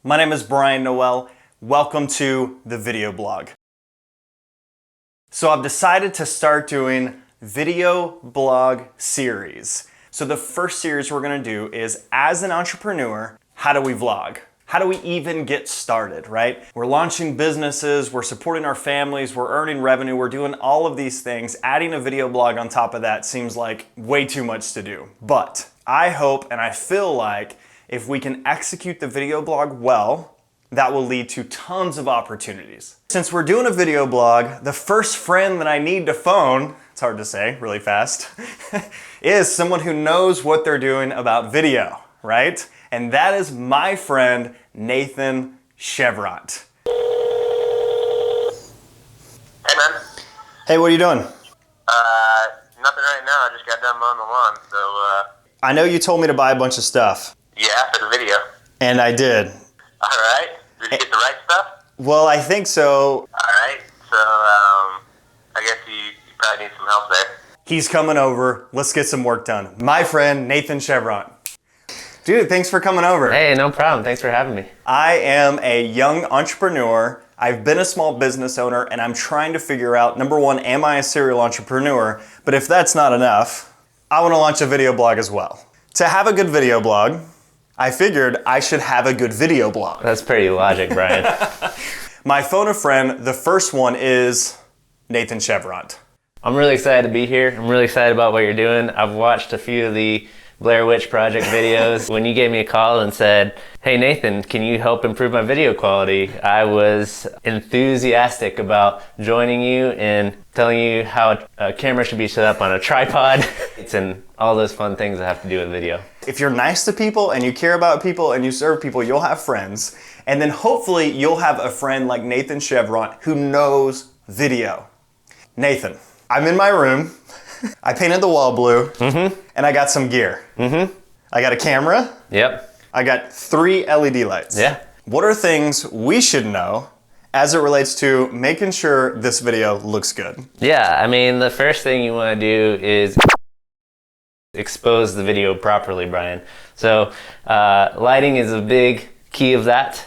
My name is Brian Noel. Welcome to the video blog. So I've decided to start doing video blog series. So the first series we're gonna do is, as an entrepreneur, how do we vlog? How do we even get started, right? We're launching businesses, we're supporting our families, we're earning revenue, we're doing all of these things. Adding a video blog on top of that seems like way too much to do. But I hope and I feel like if we can execute the video blog well, that will lead to tons of opportunities. Since we're doing a video blog, the first friend that I need to phone, it's hard to say really fast, is someone who knows what they're doing about video, right? And that is my friend, Nathan Chevront. Hey man. Hey, what are you doing? Nothing right now. I just got done mowing the lawn, so I know you told me to buy a bunch of stuff. yeah, for the video. And I did. Alright. Did you get the right stuff? Well, I think so. Alright, so I guess you probably need some help there. He's coming over. Let's get some work done. My friend, Nathan Chevront. Dude, thanks for coming over. Hey, no problem. Thanks for having me. I am a young entrepreneur. I've been a small business owner and I'm trying to figure out, number one, am I a serial entrepreneur? But if that's not enough, I want to launch a video blog as well. To have a good video blog, I figured I should have a good video blog. That's pretty logic, Brian. My phone a friend, the first one is Nathan Chevront. I'm really excited to be here. I'm really excited about what you're doing. I've watched a few of the Blair Witch Project videos. When you gave me a call and said, hey Nathan, can you help improve my video quality? I was enthusiastic about joining you and telling you how a camera should be set up on a tripod. It's in all those fun things that have to do with video. If you're nice to people and you care about people and you serve people, you'll have friends. And then hopefully you'll have a friend like Nathan Chevront who knows video. Nathan, I'm in my room. I painted the wall blue, and I got some gear. I got a camera. Yep. I got 3 LED lights. Yeah. What are things we should know as it relates to making sure this video looks good? Yeah, I mean, the first thing you want to do is expose the video properly, Brian. So lighting is a big key of that.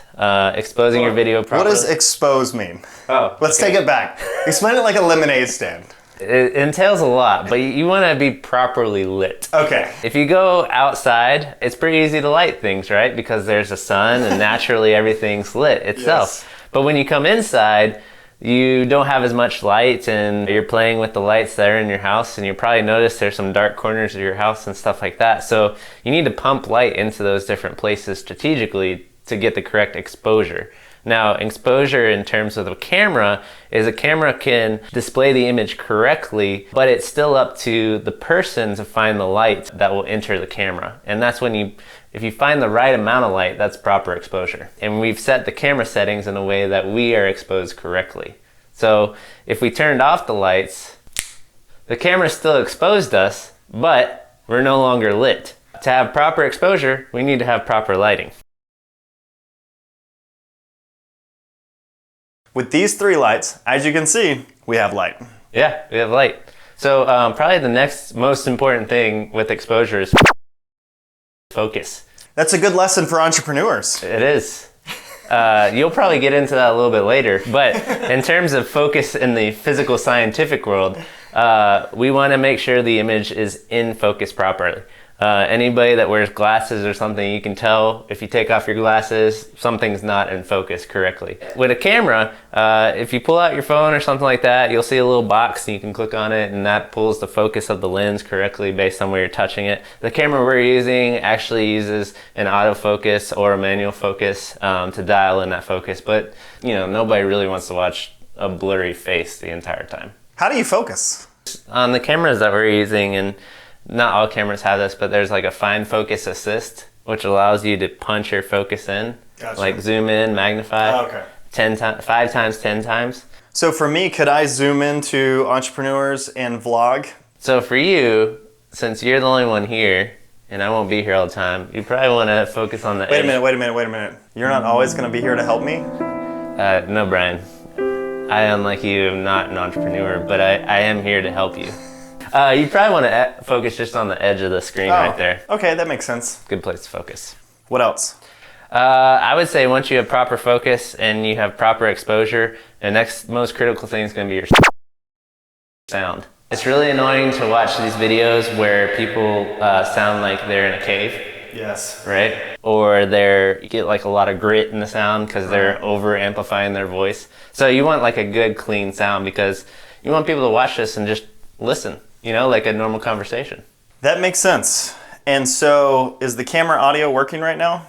Exposing your video properly. What does expose mean? Oh, Let's take it back. Explain it like a lemonade stand. It entails a lot, but you want to be properly lit. Okay. If you go outside, it's pretty easy to light things, right? Because there's a sun and naturally everything's lit itself. Yes. But when you come inside, you don't have as much light and you're playing with the lights that are in your house, and you probably notice there's some dark corners of your house and stuff like that. So you need to pump light into those different places strategically to get the correct exposure. Now, exposure in terms of the camera is a camera can display the image correctly, but it's still up to the person to find the light that will enter the camera. And that's when if you find the right amount of light, that's proper exposure. And we've set the camera settings in a way that we are exposed correctly. So if we turned off the lights, the camera still exposed us, but we're no longer lit. To have proper exposure, we need to have proper lighting. With these 3 lights, as you can see, we have light. Yeah, we have light. So probably the next most important thing with exposure is focus. That's a good lesson for entrepreneurs. It is. You'll probably get into that a little bit later, but in terms of focus in the physical scientific world, we want to make sure the image is in focus properly. Anybody that wears glasses or something, you can tell if you take off your glasses, something's not in focus correctly. With a camera, if you pull out your phone or something like that, you'll see a little box and you can click on it, and that pulls the focus of the lens correctly based on where you're touching it. The camera we're using actually uses an autofocus or a manual focus to dial in that focus, but you know, nobody really wants to watch a blurry face the entire time. How do you focus? On the cameras that we're using, and not all cameras have this, but there's like a fine focus assist, which allows you to punch your focus in. Gotcha. Like zoom in, magnify. Oh, okay. 5 times, 10 times. So for me, could I zoom into entrepreneurs and vlog? So for you, since you're the only one here, and I won't be here all the time, you probably want to focus on the edge. Wait a minute. You're not always going to be here to help me? No, Brian. I, unlike you, am not an entrepreneur, but I am here to help you. You probably want to focus just on the edge of the screen right there. Okay, that makes sense. Good place to focus. What else? I would say once you have proper focus and you have proper exposure, the next most critical thing is going to be your sound. It's really annoying to watch these videos where people sound like they're in a cave. Yes. Right? Or you get like a lot of grit in the sound because they're over amplifying their voice. So you want like a good clean sound because you want people to watch this and just listen, you know, like a normal conversation. That makes sense. And so is the camera audio working right now?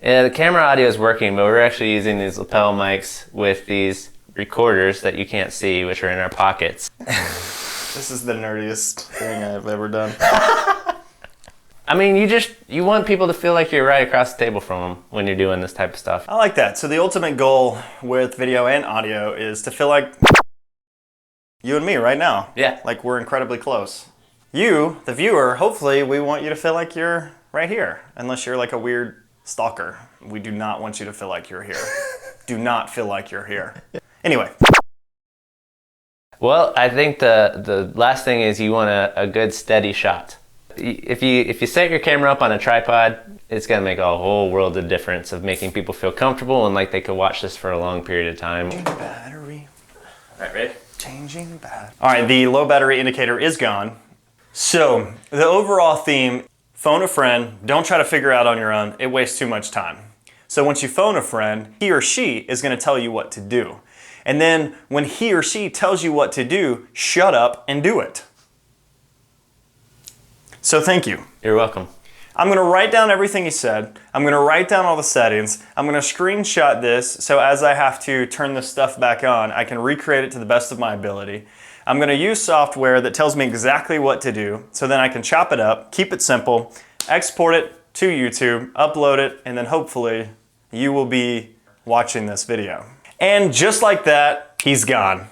Yeah, the camera audio is working, but we're actually using these lapel mics with these recorders that you can't see, which are in our pockets. This is the nerdiest thing I've ever done. I mean, you want people to feel like you're right across the table from them when you're doing this type of stuff. I like that. So the ultimate goal with video and audio is to feel like you and me right now. Yeah. Like we're incredibly close. You, the viewer, hopefully we want you to feel like you're right here. Unless you're like a weird stalker. We do not want you to feel like you're here. Do not feel like you're here. Anyway. Well, I think the last thing is you want a good steady shot. If you set your camera up on a tripod, it's going to make a whole world of difference of making people feel comfortable and like they could watch this for a long period of time. Changing battery. All right, ready? Changing battery. All right, the low battery indicator is gone. So the overall theme, phone a friend, don't try to figure out on your own, it wastes too much time. So once you phone a friend, he or she is going to tell you what to do. And then when he or she tells you what to do, shut up and do it. So thank you. You're welcome. I'm going to write down everything you said. I'm going to write down all the settings. I'm going to screenshot this so as I have to turn this stuff back on, I can recreate it to the best of my ability. I'm going to use software that tells me exactly what to do so then I can chop it up, keep it simple, export it to YouTube, upload it, and then hopefully you will be watching this video. And just like that, he's gone.